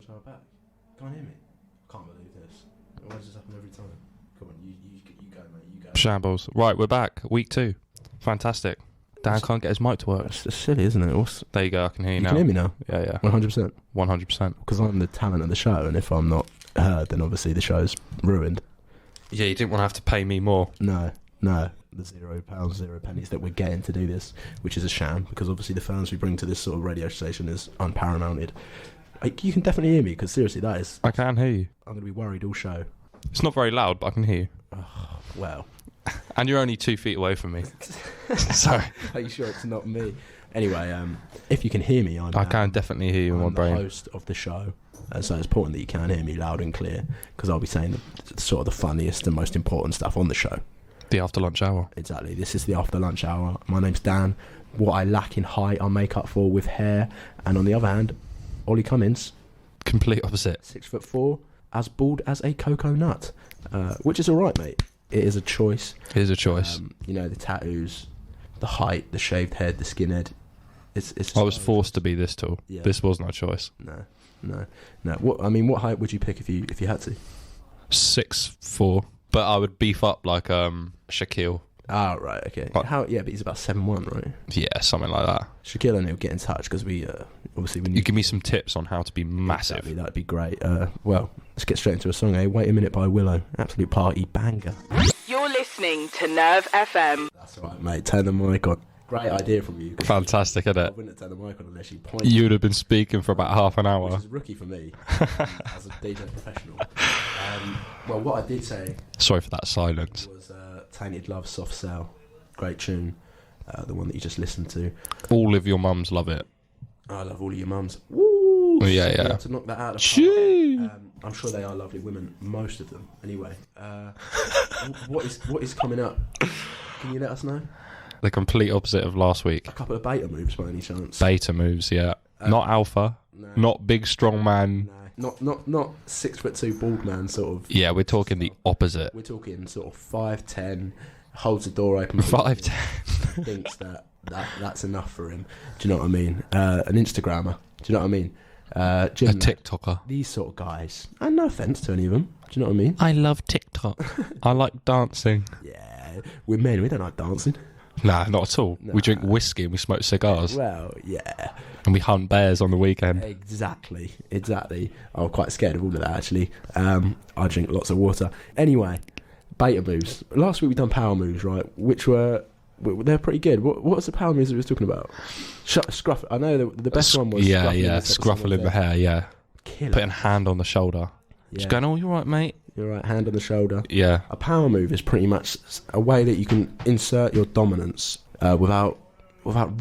So we're back. Can't hear me. Can't believe this. Why does this happen every time? Come on, you go, mate. You go. Shambles. Right, we're back. Week 2. Fantastic. Dan can't get his mic to work. That's just silly, isn't it? There you go. I can hear you now. You can hear me now? Yeah. 100%. 100%. Because I'm the talent of the show, and if I'm not heard, then obviously the show's ruined. Yeah, you didn't want to have to pay me more. No. The £0, 0 pennies that we're getting to do this, which is a sham, because obviously the fans we bring to this sort of radio station is unparamounted. You can definitely hear me, because seriously, that is... I can hear you. I'm going to be worried all show. It's not very loud, but I can hear you. Oh, well. And you're only 2 feet away from me. Sorry. Are you sure it's not me? Anyway, if you can hear me, I can definitely hear you in my brain. I'm the host of the show, so it's important that you can hear me loud and clear, because I'll be saying sort of the funniest and most important stuff on the show. The after lunch hour. Exactly. This is the after lunch hour. My name's Dan. What I lack in height, I'll make up for with hair. And on the other hand, Ollie Cummins, complete opposite. 6'4", as bald as a cocoa nut, which is all right, mate. It is a choice. It is a choice. The tattoos, the height, the shaved head, the skinhead. It's. I was forced to be this tall. Yeah. This wasn't a choice. No. What height would you pick if you had to? 6'4", but I would beef up like Shaquille. Ah, right, okay. But he's about 7'1", right? Yeah, something like that. Shaquille O'Neal, get in touch, because we obviously we need... You give me some tips on how to be massive. Exactly, that'd be great. Well, let's get straight into a song, eh? Wait a Minute by Willow. Absolute party banger. You're listening to Nerve FM. That's all right, mate. Turn the mic on. Great idea from you. Fantastic, isn't I it? wouldn't have turned the mic on unless you pointed. You would have been speaking for about half an hour. Which is rookie for me as a DJ professional. Well, what I did say... Sorry for that silence. ...was Tainted Love, Soft Cell. Great tune. The one that you just listened to. All of your mums love it. I love all of your mums. Woo! Yeah. To knock that out of the park. I'm sure they are lovely women, most of them. Anyway, what is coming up? Can you let us know? The complete opposite of last week. A couple of beta moves by any chance? Beta moves, yeah. Not alpha. No. Not big strong man. No. Not 6'2" bald man sort of. Yeah, we're talking the opposite. We're talking sort of 5'10", holds the door open. 5'10". Thinks that's enough for him. Do you know what I mean? An Instagrammer. Do you know what I mean? Gym a TikToker. These sort of guys. And no offence to any of them. Do you know what I mean? I love TikTok. I like dancing. Yeah, we're men. We don't like dancing. Nah, not at all. Nah. We drink whiskey and we smoke cigars. Well, yeah. And we hunt bears on the weekend. Exactly. I'm quite scared of all of that, actually. I drink lots of water. Anyway, beta moves. Last week we done power moves, right? Which they're pretty good. What was the power moves that we was talking about? Scruff. I know the best one was... Scruffling the hair, yeah. Killer. Putting a hand on the shoulder. Yeah. Just going, oh, you're right, mate. You're right, hand on the shoulder. Yeah. A power move is pretty much a way that you can insert your dominance without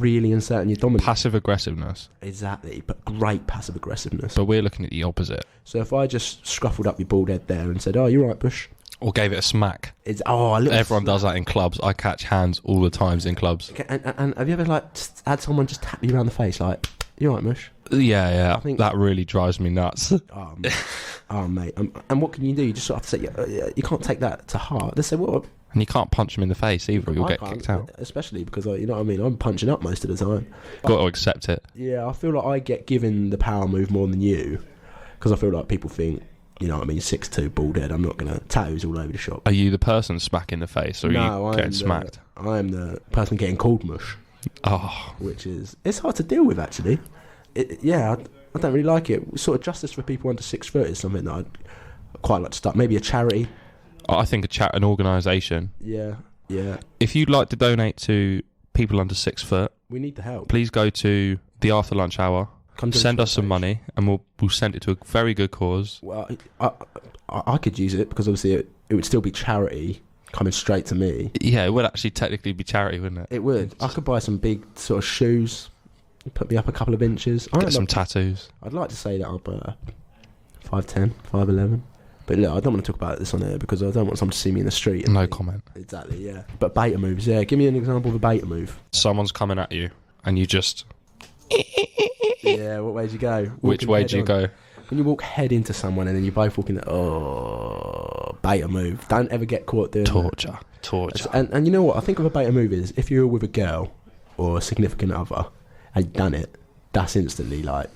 really inserting your dominance. Passive aggressiveness. Exactly, but great passive aggressiveness. But we're looking at the opposite. So if I just scruffled up your bald head there and said, "Oh, you're right, Bush," or gave it a smack. Everyone does that in clubs. I catch hands all the times in clubs. Okay, and have you ever had someone just tap you around the face like, "You're right, Mush"? Yeah. I think that really drives me nuts. Oh, mate. And what can you do? You just sort of have to say, you can't take that to heart. They say, what? And you can't punch him in the face either. You'll get kicked out. Especially because, you know what I mean? I'm punching up most of the time. Got to accept it. Yeah, I feel like I get given the power move more than you. Because I feel like people think, you know what I mean, 6'2", bald head. I'm not going to... Tattoos all over the shop. Are you the person smacking the face or are you getting smacked? I am the person getting called Mush. Oh. Which is... It's hard to deal with, actually. I don't really like it. Sort of justice for people under 6 foot is something that I'd quite like to start. Maybe a charity. I think an organisation. Yeah. If you'd like to donate to people under 6 foot, we need the help. Please go to the After Lunch Hour. Send us some money, and we'll send it to a very good cause. Well, I could use it because obviously it would still be charity coming straight to me. Yeah, it would actually technically be charity, wouldn't it? It would. I could buy some big sort of shoes. Put me up a couple of inches. Get some tattoos. I'd like to say that I'm 5'10", 5'11". But look, I don't want to talk about this on air because I don't want someone to see me in the street. No comment. Exactly, yeah. But beta moves, yeah. Give me an example of a beta move. Someone's coming at you and you just... Yeah, what way do you go? Which way do you go? When you walk head into someone and then you both walk in beta move. Don't ever get caught doing Torture. And you know what? I think of a beta move is if you're with a girl or a significant other and you've done it, that's instantly like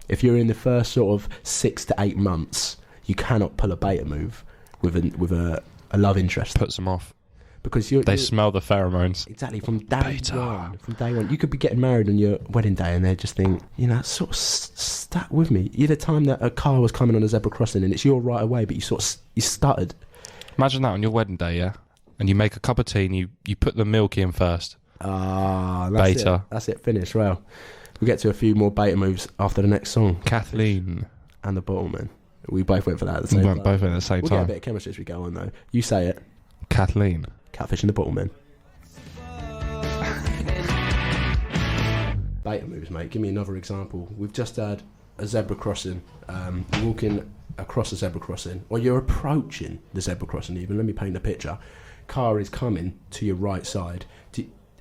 If you're in the first sort of 6 to 8 months, you cannot pull a beta move with a love interest. Puts them off. Because they smell the pheromones. Exactly, from day one. You could be getting married on your wedding day and they just think, sort of stuck with me. You're the time that a car was coming on a zebra crossing and it's your right away, but you stuttered. Imagine that on your wedding day, yeah? And you make a cup of tea and you put the milk in first. Beta. That's it, finished. Well, we'll get to a few more beta moves after the next song. Kathleen. And the Bottlemen. We both went for that at the same time. Both went at the same time. We'll get a bit of chemistry as we go on, though. You say it. Kathleen. Catfish and the Bottlemen. Beta moves, mate. Give me another example. We've just had a zebra crossing. You're walking across a zebra crossing, or you're approaching the zebra crossing even. Let me paint the picture. Car is coming to your right side.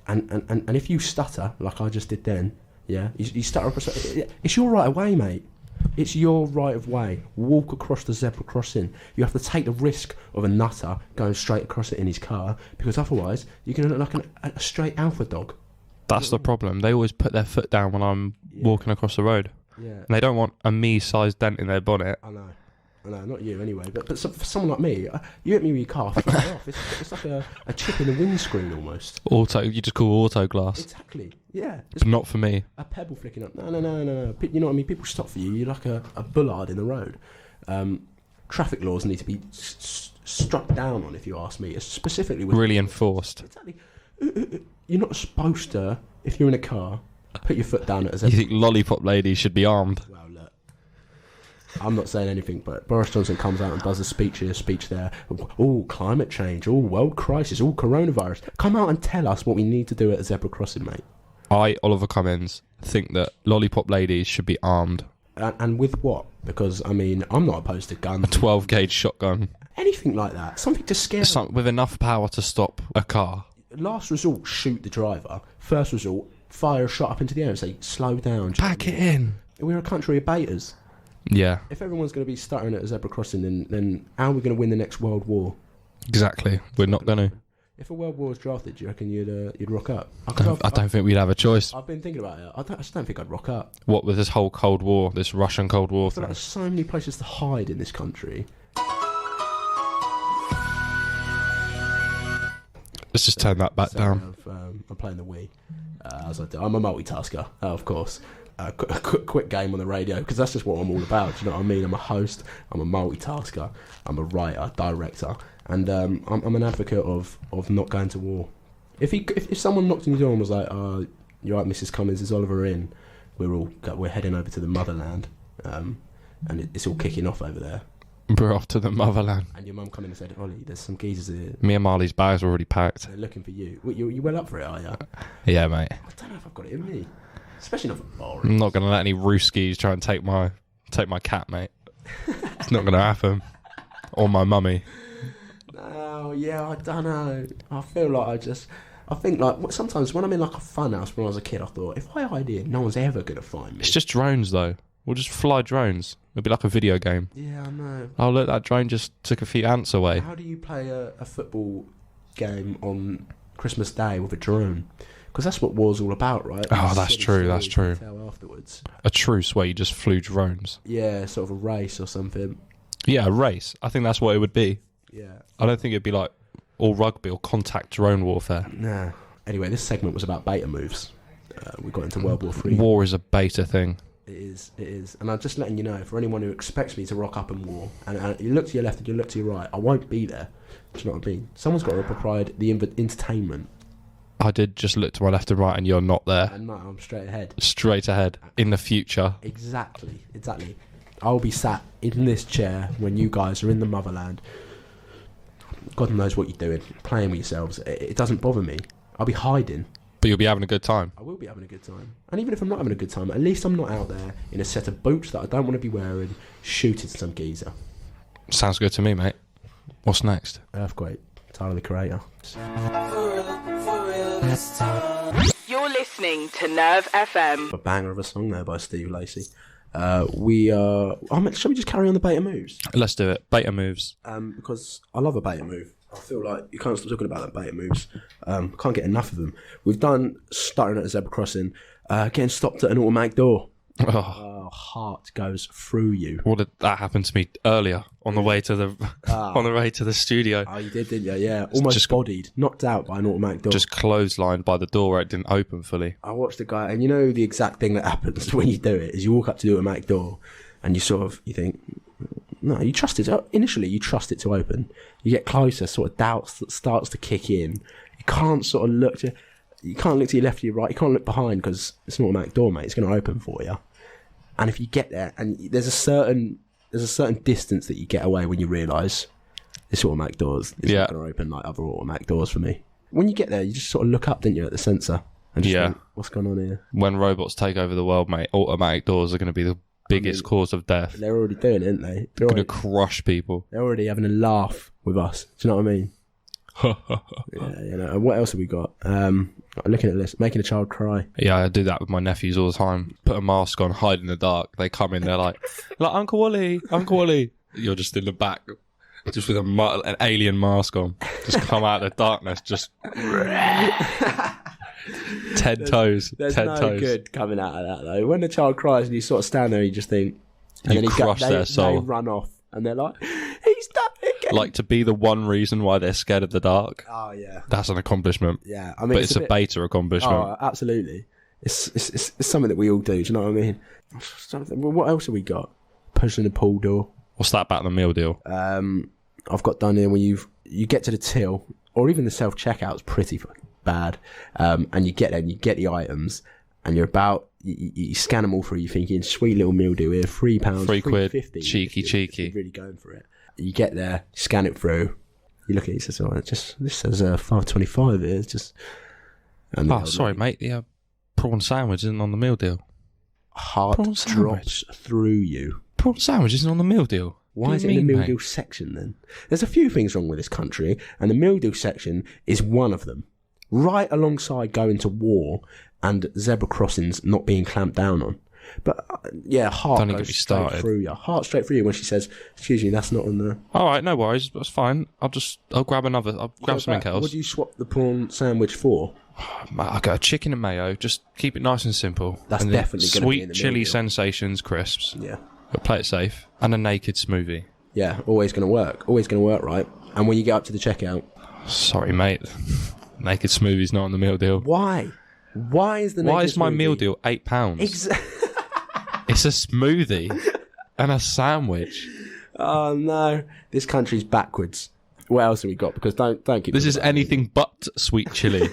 And if you stutter, like I just did then, yeah, you stutter across. It's your right of way, mate. It's your right of way. Walk across the zebra crossing. You have to take the risk of a nutter going straight across it in his car, because otherwise you're going to look like a straight alpha dog. That's the problem. They always put their foot down when I'm walking across the road. Yeah. And they don't want a me-sized dent in their bonnet. I know, not you anyway. But for someone like me, you hit me with your car, flip it off. It's like a chip in the windscreen almost. You just call auto glass. Exactly. Yeah. But not for me. A pebble flicking up. No. You know what I mean? People stop for you. You're like a bullard in the road. Traffic laws need to be struck down on, if you ask me. Specifically with really enforced. Exactly. You're not supposed to, if you're in a car, put your foot down at a zebra. You think lollipop ladies should be armed? Well, look. I'm not saying anything, but Boris Johnson comes out and does a speech there. Oh, climate change. Oh, world crisis. Oh, coronavirus. Come out and tell us what we need to do at a zebra crossing, mate. I, Oliver Cummins, think that lollipop ladies should be armed. And with what? Because, I mean, I'm not opposed to guns. A 12-gauge shotgun. Anything like that. Something to scare them. With enough power to stop a car. Last resort, shoot the driver. First resort, fire a shot up into the air and say, slow down. Pack it in. We're a country of betas. Yeah. If everyone's going to be stuttering at a zebra crossing, then how are we going to win the next world war? Exactly. We're not going to. If a world war was drafted, do you reckon you'd rock up? I don't think we'd have a choice. I've been thinking about it. I just don't think I'd rock up. What with this whole Cold War, this Russian Cold War thing? Like there's so many places to hide in this country. Let's just turn that back down. I'm playing the Wii, as I do. I'm a multitasker, of course. A quick game on the radio, because that's just what I'm all about. Do you know what I mean? I'm a host, I'm a multitasker, I'm a writer, director, and I'm an advocate of not going to war. If someone knocked on your door and was like, "You're right, Mrs. Cummins, is Oliver in? We're heading over to the motherland, and it's all kicking off over there." We're off to the motherland. And your mum come in and said, "Ollie, there's some geezers here. Me and Marley's bags are already packed. They're looking for you." You well up for it, are you? Yeah, mate. I don't know if I've got it in me. Especially not for Boris. I'm not going to let any rooskies try and take my cat, mate. It's not going to happen. Or my mummy. No, yeah, I don't know. I feel like I think like sometimes when I'm in like a fun house when I was a kid, I thought, if I hide here, no one's ever going to find me. It's just drones, though. We'll just fly drones. It'll be like a video game. Yeah, I know. Oh, look, that drone just took a few ants away. How do you play a football game on Christmas Day with a drone? Because that's what war's all about, right? Oh, that's true, that's true. Tell afterwards. A truce where you just flew drones. Yeah, sort of a race or something. Yeah, a race. I think that's what it would be. Yeah. I don't think it'd be like all rugby or contact drone warfare. Nah. Anyway, this segment was about beta moves. We got into World War III. War is a beta thing. It is. And I'm just letting you know, for anyone who expects me to rock up in war, and you look to your left and you look to your right, I won't be there. Do you know what I mean? Someone's got to provide the entertainment. I did just look to my left and right and you're not there. And no, I'm straight ahead. Straight ahead. In the future. Exactly. I'll be sat in this chair when you guys are in the motherland. God knows what you're doing. Playing with yourselves. It doesn't bother me. I'll be hiding. But you'll be having a good time. I will be having a good time. And even if I'm not having a good time, at least I'm not out there in a set of boots that I don't want to be wearing, shooting some geezer. Sounds good to me, mate. What's next? Earthquake. Tyler, the Creator. You're listening to Nerve FM. A banger of a song there by Steve Lacey. Shall we just carry on the beta moves? Let's do it. Beta moves. Because I love a beta move. I feel like you can't stop talking about the beta moves. Can't get enough of them. We've done stuttering at a zebra crossing, getting stopped at an automatic door. Oh, heart goes through you. what did that happen to me earlier on the way to the on the way to the studio? Oh, you did, didn't you? Yeah, almost Just- bodied, knocked out by an automatic door. Just clotheslined by the door where it didn't open fully. I watched the guy, and you know the exact thing that happens when you do it is you walk up to the automatic door, and you think, no, you trust it. Initially, you trust it to open. You get closer, sort of doubt starts to kick in. You can't sort of look to. You can't look to your left or your right. You can't look behind because it's an automatic door, mate. It's going to open for you. And if you get there, and there's a certain distance that you get away when you realise this automatic doors is not going to open like other automatic doors for me. When you get there, you just sort of look up, didn't you, at the sensor and just think, what's going on here? When robots take over the world, mate, automatic doors are going to be the biggest cause of death. They're already doing it, aren't they? They're going to crush people. They're already having a laugh with us. Do you know what I mean? Yeah, you know. And what else have we got? Looking at this, making a child cry. Yeah, I do that with my nephews all the time. Put a mask on, hide in the dark. They come in, they're like Uncle Wally, Uncle Wally. You're just in the back, just with an alien mask on. Just come out of the darkness, just 10 toes. There's 10 no toes. good coming out of that though. When the child cries and you sort of stand there, you just think, and You crush their soul. They run off and they're like, he's done it again. Like, to be the one reason why they're scared of the dark, Oh yeah, that's an accomplishment. yeah. I mean, But it's a bit- beta accomplishment. Oh, absolutely. It's something that we all do. Do you know what I mean? Well, what else have we got? Pushing the pool door. What's that about the meal deal? I've got done here when you get to the till, or even the self checkout's pretty fucking bad. And you get there and you get the items, and you're about you scan them all through. You're thinking, sweet little meal deal here, £3, £3, £3.50. cheeky, If cheeky. you're really going for it. You get there, scan it through. You look at it, it says, this says £5.25 here. It's just. And Oh, sorry, mate. The prawn sandwich isn't on the meal deal. heart prawn drops through you. Prawn sandwich isn't on the meal deal. Why What is do it you in the mean, meal mate? deal section then? There's a few things wrong with this country, and the meal deal section is one of them. Right alongside going to war and zebra crossings not being clamped down on. But yeah, heart Don't even goes get me straight started. through you. Heart straight through you when she says, "Excuse me, that's not on the." All right, no worries. That's fine. I'll grab another. I'll grab something else. What do you swap the prawn sandwich for? Mate, I got a chicken and mayo. Just keep it nice and simple. That's and then definitely gonna be sweet in the chili meal deal. sensations crisps. Yeah, But play it safe. And a naked smoothie. yeah, always going to work. Always going to work, right? And when you get up to the checkout, Sorry, mate. Naked smoothie's not on the meal deal. why? Why is the Why naked is my smoothie- meal deal £8? It's a smoothie and a sandwich. Oh no, this country's backwards. What else have we got? Because don't keep. This talking is about it. anything but sweet chili.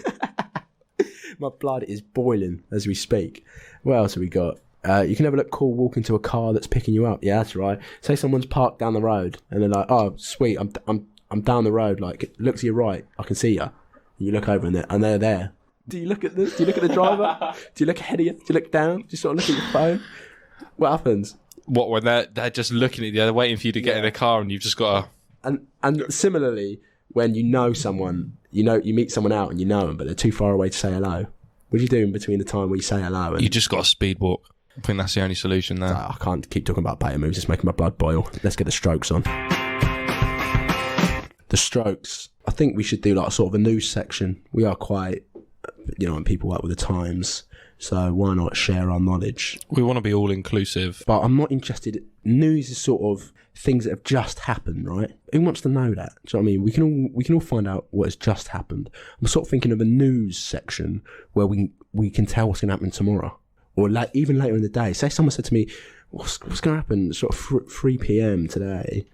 My blood is boiling as we speak. What else have we got? You can have a look cool, walk into a car that's picking you up. Yeah, that's right. Say someone's parked down the road and they're like, "Oh, sweet, I'm down the road. Like, look to your right, I can see you." You look over and they're there. Do you look at the driver? Do you look ahead of you? Do you look down? Do you sort of look at your phone? What happens? What, when they're just looking at you, they're waiting for you to get in the car and you've just got to... And similarly, when you know someone, you meet someone out and you know them, but they're too far away to say hello. What do you do in between the time where you say hello and You just got to speed walk. I think that's the only solution there. I can't keep talking about beta moves. It's making my blood boil. Let's get the Strokes on. The Strokes. I think we should do like sort of a news section. We are quite, and people work with the times. So why not share our knowledge? We want to be all inclusive. But I'm not interested. News is sort of things that have just happened, right? Who wants to know that? Do you know what I mean? We can all find out what has just happened. I'm sort of thinking of a news section where we can tell what's going to happen tomorrow, or like even later in the day. Say someone said to me, "What's going to happen?" Sort of 3 p.m. today,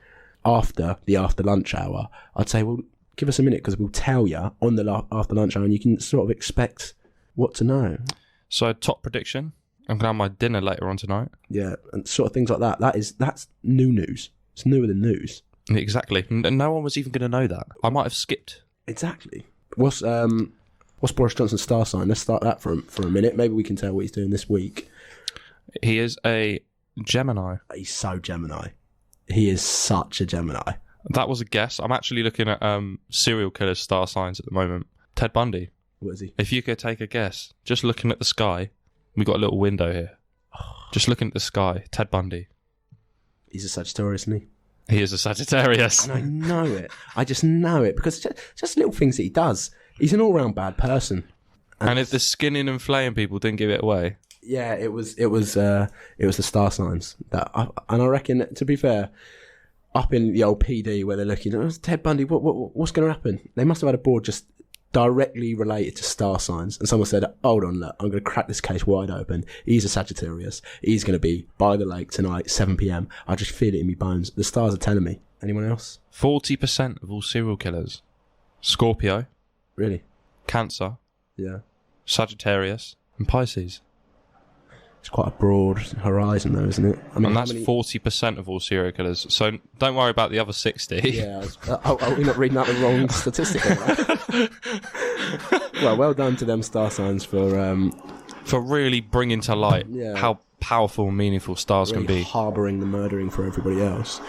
after lunch hour. I'd say, well, give us a minute because we'll tell you on the after lunch hour, and you can sort of expect what to know. So, top prediction. I'm going to have my dinner later on tonight. Yeah, and sort of things like that. That's new news. It's newer than news. Exactly. And no one was even going to know that. I might have skipped. Exactly. What's Boris Johnson's star sign? Let's start that for a minute. Maybe we can tell what he's doing this week. He is a Gemini. He's so Gemini. He is such a Gemini. That was a guess. I'm actually looking at serial killer star signs at the moment. Ted Bundy. What is he? If you could take a guess, just looking at the sky, we've got a little window here. Just looking at the sky, Ted Bundy. He's a Sagittarius, isn't he? He is a Sagittarius. And I know it. I just know it because just little things that he does. He's an all-round bad person. And if the skinning and flaying people didn't give it away, Yeah, it was the star signs and I reckon, to be fair, up in the old PD where they're looking, Ted Bundy, what's going to happen? They must have had a board just directly related to star signs, and someone said, hold on, look, I'm going to crack this case wide open. He's a Sagittarius. He's going to be by the lake tonight, 7 p.m. I just feel it in my bones. The stars are telling me. Anyone else? 40% of all serial killers. Scorpio, Really? Cancer, Yeah. Sagittarius, and Pisces. It's quite a broad horizon, though, isn't it? I mean, And how that's many- 40% of all serial killers. So don't worry about the other 60. Yeah, are we not reading out the wrong statistic? Well done to them star signs for For really bringing to light Yeah. how powerful and meaningful stars really can be. harbouring the murdering for everybody else.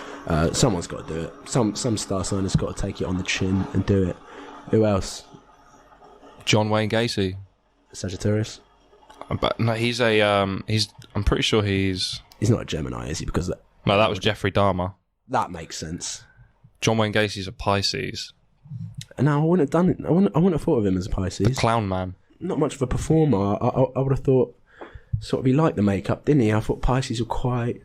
Someone's got to do it. Some star sign has got to take it on the chin and do it. Who else? John Wayne Gacy. Sagittarius? But no, he's a I'm pretty sure he's He's not a Gemini, is he? Because no, that was Jeffrey Dahmer. that makes sense. John Wayne Gacy's a Pisces. And now I wouldn't have done it. I wouldn't have thought of him as a Pisces. Clown man. Not much of a performer. I would have thought sort of he liked the makeup, didn't he? I thought Pisces were quite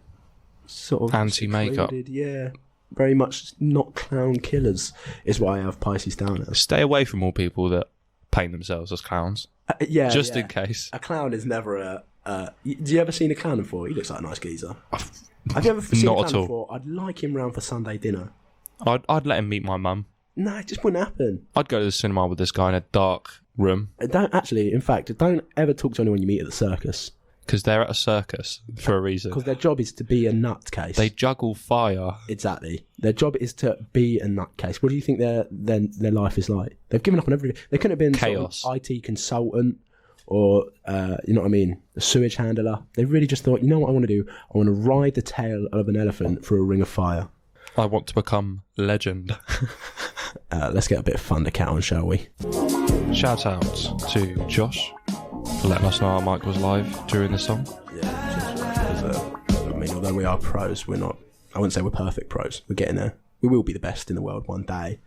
sort of Anti-makeup. secluded, yeah. Very much not clown killers is why I have Pisces down as. Stay away from all people that paint themselves as clowns. Yeah, Just yeah. in case. A clown is never a. Do you ever seen a clown before? He looks like a nice geezer. Have you ever seen Not a at clown all. before? I'd like him round for Sunday dinner. I'd let him meet my mum. No, it just wouldn't happen. I'd go to the cinema with this guy in a dark room Don't actually. In fact, don't ever talk to anyone you meet at the circus because they're at a circus for a reason. because their job is to be a nutcase. They juggle fire. Exactly. Their job is to be a nutcase. What do you think their life is like? They've given up on everything. They couldn't have been sort of Chaos. IT consultant or, you know what I mean, a sewage handler. They really just thought, you know what I want to do? I want to ride the tail of an elephant through a ring of fire. I want to become legend. Let's get a bit of Thundercat on, shall we? Shout out to Josh for letting us know our mic was live during the song. I mean, although we are pros, we're not, I wouldn't say we're perfect pros. We're getting there. We will be the best in the world one day.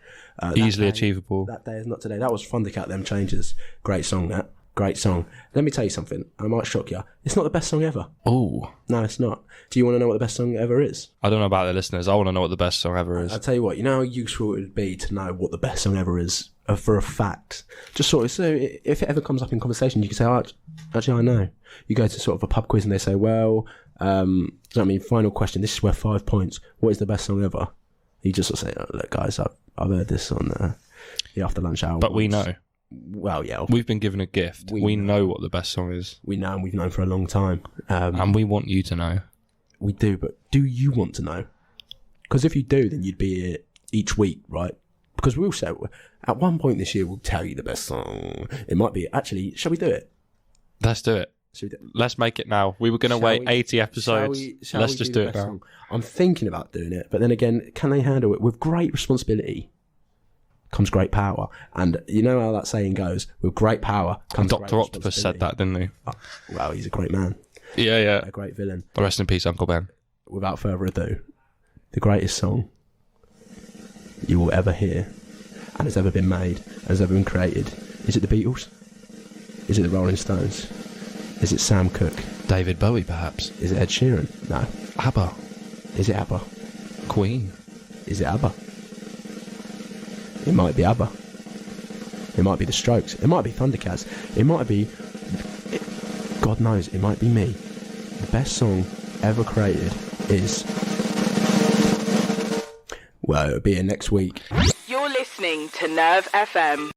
Easily that day- achievable. That day is not today. That was Thundercat, Them Changes. Great song, that. Great song. Let me tell you something. I might shock you. It's not the best song ever. Oh, No, it's not. Do you want to know what the best song ever is? I don't know about the listeners. I want to know what the best song ever is. I'll tell you what, you know how useful it would be to know what the best song ever is for a fact. Just sort of, so if it ever comes up in conversation, you can say, oh, actually, I know. You go to sort of a pub quiz and they say, well, you know what I mean, final question, this is worth 5 points. What is the best song ever? You just sort of say, oh, look, guys, I've heard this on the after lunch hour. But we know. Well, yeah, We've been given a gift. We know what the best song is. we know and we've known for a long time. And we want you to know. We do, but do you want to know? Because if you do, then you'd be here each week, right? Because we'll say, at one point this year, we'll tell you the best song. It might be, actually, shall we do it? Let's do it. Shall we do it? Let's make it now. We were going to Shall wait we- 80 episodes. Shall Let's we just the do it best now. song? I'm thinking about doing it, but then again, can they handle it? With great responsibility comes great power. And you know how that saying goes, with great power comes Dr. great Octopus said that, didn't he? Well, he's a great man, Yeah. a great villain. Rest in peace, Uncle Ben. Without further ado, the greatest song you will ever hear and has ever been made, has ever been created. Is it the Beatles? Is it the Rolling Stones? Is it Sam Cooke? David Bowie, perhaps. Is it Ed Sheeran? No. ABBA. Is it ABBA? Queen. Is it ABBA? It might be ABBA. It might be The Strokes. It might be Thundercats. It might be... God knows, it might be me. The best song ever created is... Well, it'll be here next week. You're listening to Nerve FM.